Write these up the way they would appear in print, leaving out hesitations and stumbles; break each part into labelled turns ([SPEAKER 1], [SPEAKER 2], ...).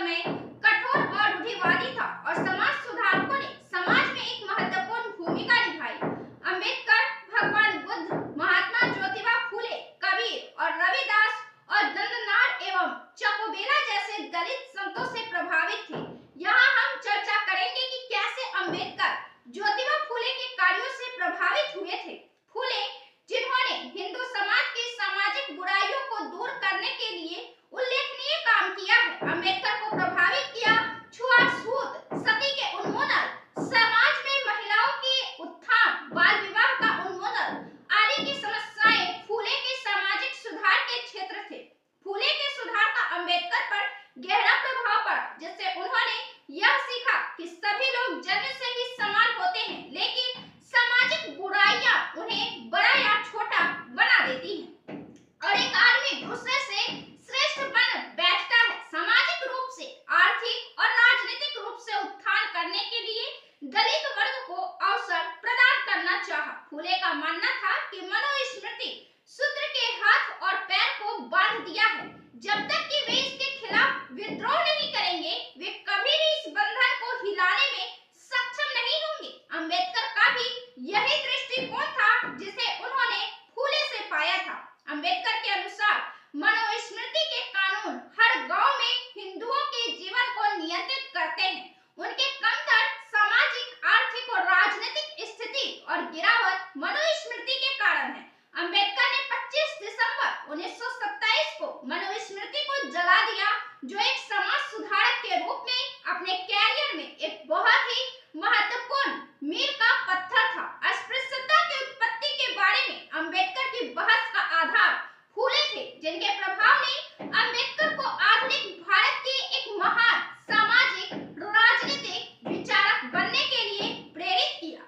[SPEAKER 1] समय कठोर और रूढ़िवादी था और समाज सुधारकों ने समाज में एक महत्वपूर्ण भूमिका निभाई। अंबेडकर भगवान बुद्ध, महात्मा ज्योतिबा फूले, कबीर और रविदास और नंदनार एवं चकोबेला जैसे दलित संतों से प्रभावित थे। यहाँ हम चर्चा करेंगे कि कैसे अंबेडकर ज्योतिबा फूले के कार्यों से प्रभावित हुए थे। फूले, जिन्होंने हिंदू समाज की सामाजिक बुराइयों को दूर करने के लिए उल्लेखनीय काम किया है, अंबेडकर को प्रभावित किया। छुआछूत, सती के उन्मूलन, समाज में महिलाओं के उत्थान, बाल विवाह का उन्मूलन आदि की समस्याएं फूले के सामाजिक सुधार के क्षेत्र थे। फूले के सुधार का अंबेडकर पर गहरा प्रभाव पड़ा, जिससे उन्होंने यह सीखा कि सभी लोग जन्म से ही समान होते हैं, लेकिन सामाजिक बुराइयां उन्हें बड़ा या छोटा बना देती हैं और एक आदमी दूसरे से श्रेष्ठ बन बैठता है। सामाजिक रूप से, आर्थिक और राजनीतिक रूप से उत्थान करने के लिए दलित वर्ग को अवसर प्रदान करना चाहा। फूले का मानना था कि मनुस्मृति शूद्र के हाथ और पैर को बांध दिया है। जब तक कि वे इसके खिलाफ विद्रोह नहीं करेंगे, वे कभी भी इस बंधन को हिलाने में सक्षम नहीं होंगे। अंबेडकर का भी यही दृष्टिकोण था जिसे उन्होंने फूले से पाया था। अंबेडकर के अनुसार मनुस्मृति के कानून हर गांव में हिंदुओं के जीवन को नियंत्रित करते हैं। उनके कमतर सामाजिक, आर्थिक और राजनीतिक स्थिति और गिरावट मनुस्मृति के कारण है। अंबेडकर ने 25 दिसंबर 1927 को मनुस्मृति को जला दिया, जो एक समाज सुधारक के रूप में अपने कैरियर में एक बहुत ही महत्वपूर्ण मील का पत्थर था। अस्पृश्यता की उत्पत्ति के बारे में अंबेडकर की बहस का आधार फूले थे, जिनके प्रभाव ने अंबेडकर को आधुनिक भारत के एक महान सामाजिक राजनीतिक विचारक बनने के लिए प्रेरित किया।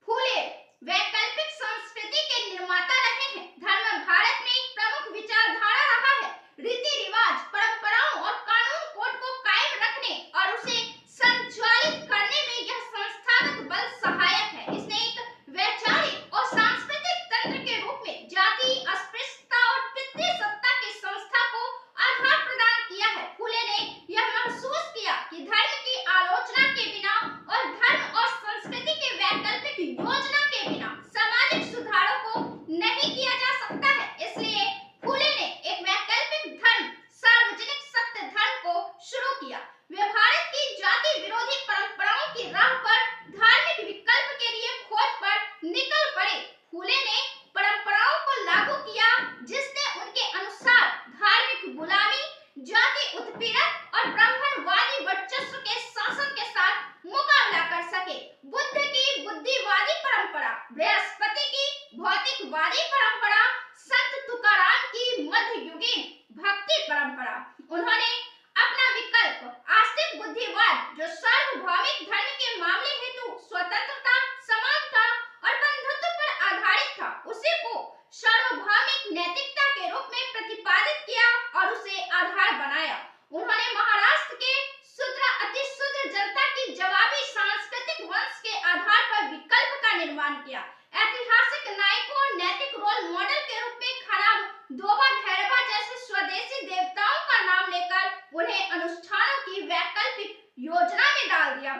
[SPEAKER 1] फूले वैकल्पिक संस्कृति के निर्माता रहे हैं। धर्म भारत में एक प्रमुख विचारधारा रहा है। रीति रिवाज, परंपराओं और कानून कोड को कायम रखने और उसे संचालित करने में यह संस्थागत बल सहायक है। इसने एक वैचारिक और सांस्कृतिक तंत्र के रूप में जाति, अस्पृश्यता और पितृ सत्ता की संस्था को आधार प्रदान किया है। फूले ने यह महसूस किया कि धर्म की आलोचना के बिना और धर्म और संस्कृति के वैकल्पिक योजना के बिना सामाजिक सुधारों को नहीं किया जा सकता है। इसलिए फूले ने एक वैकल्पिक धर्म, सार्वजनिक सत्य धर्म को शुरू किया। वे भारत की जाति विरोधी परंपराओं की राह पर धार्मिक विकल्प के लिए खोज पर निकल पड़े। फूले ने परंपराओं को लागू किया जिसने उनके अनुसार धार्मिक गुलामी, जाति उत्पीड़न और ब्राह्मणवादी वर्चस्व के शासन के साथ मुकाबला कर सके। बुद्ध की बुद्धिवादी परंपरा, बृहस्पति की भौतिकवादी परंपरा, संत तुकाराम की मध्ययुगीन भक्ति परंपरा। उन्होंने अपना विकल्प आस्तिक बुद्धिवाद, जो सार्वभौमिक धर्म के मामले हेतु स्वतंत्रता, समानता और बंधुत्व पर आधारित था, उसी को सार्वभौमिक नैतिकता के रूप में प्रतिपादित किया और उसे आधार बनाया। उन्होंने महाराष्ट्र के शूद्र अतिशूद्र जनता की जवाबी सांस्कृतिक वंश के आधार पर विकल्प का निर्माण किया। ऐतिहासिक नायकों और नैतिक रोल मॉडल के रूप में खराब दोबा भैरवा जैसे स्वदेशी देवताओं का नाम लेकर उन्हें अनुष्ठानों की वैकल्पिक योजना में डाल दिया।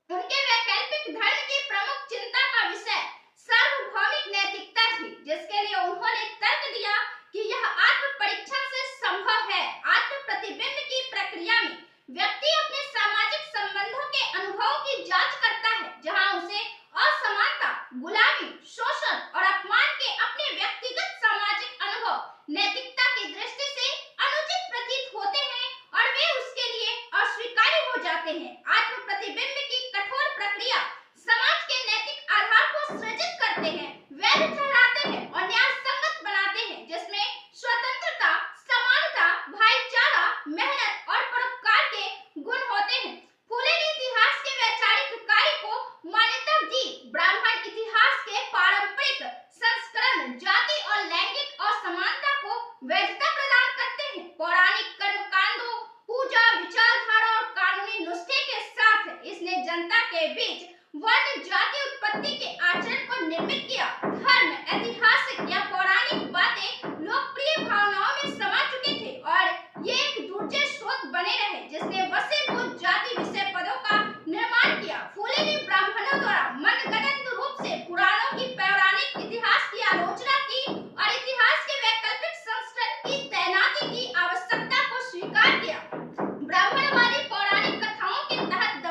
[SPEAKER 1] उनके वैकल्पिक धर्म की प्रमुख चिंता का विषय सार्वभौमिक नैतिकता थी, जिसके लिए उन्होंने तर्क दिया कि यह आत्म परीक्षण से संभव है। आत्म प्रतिबिंब की प्रक्रिया में व्यक्ति अपने सामाजिक संबंधों के अनुभवों की जांच करता है, जहां उसे असमानता, गुलामी, शोषण और अपमान के अपने व्यक्तिगत सामाजिक अनुभव नैतिकता की दृष्टि से अनुचित प्रतीत होते हैं और वे उसके लिए अस्वीकार्य हो जाते हैं। आत्म प्रतिबिंब की कठोर प्रक्रिया समाज के नैतिक आधार को सृजित करते हैं, वैध ठहराते हैं और न्यायसंगत बनाते हैं, जिसमें स्वतंत्रता, समानता, भाईचारा, मेहनत और परोपकार के गुण होते हैं। फूले ने इतिहास के वैचारिक कार्य को मान्यता दी। ब्राह्मण इतिहास के पारंपरिक संस्करण जाति और लैंगिक असमानता को वैधता प्रदान करते हैं। पौराणिक कर्मकांडों, पूजा, विचारधारा और कानूनी नुस्खे के साथ इसने जनता के बीच वर्ण, जाति, उत्पत्ति के आचरण को निर्मित किया। धर्म, ऐतिहासिक या पौराणिक बातें लोकप्रिय भावनाओं में समा चुके थे और ये एक दूसरे स्रोत बने रहे, जिसने वसीभूत जाति विषय पदों का निर्माण किया। फूले ने ब्राह्मणों द्वारा मनगढ़ंत रूप से पुराणों की पौराणिक इतिहास की आलोचना की और इतिहास के वैकल्पिक संस्करण की तैनाती की आवश्यकता को स्वीकार किया। ब्राह्मणवादी पौराणिक कथाओं के तहत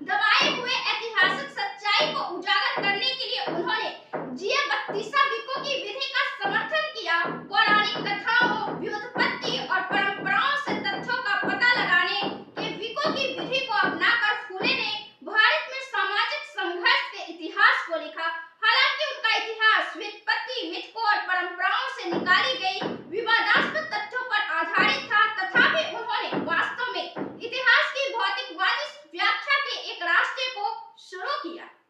[SPEAKER 1] दबाए हुए ऐतिहासिक सच्चाई को उजागर करने के लिए उन्होंने जिया-बत्तीसा विको की विधि का समर्थन किया। पौराणिक कथाओं, व्युत्पत्ति और परंपराओं से तथ्यों का पता लगाने के विको की विधि को अपनाकर फूले ने भारत में सामाजिक संघर्ष के इतिहास को लिखा। हालांकि उनका इतिहास व्युत्पत्ति, मिथकों और परंपराओं से निकाली गई विवादास्पद तथ्यों पर आधारित था, तथापि उन्होंने वास्तव में इतिहास की भौतिकवादी व्याख्या के एक रास्ते को शुरू किया।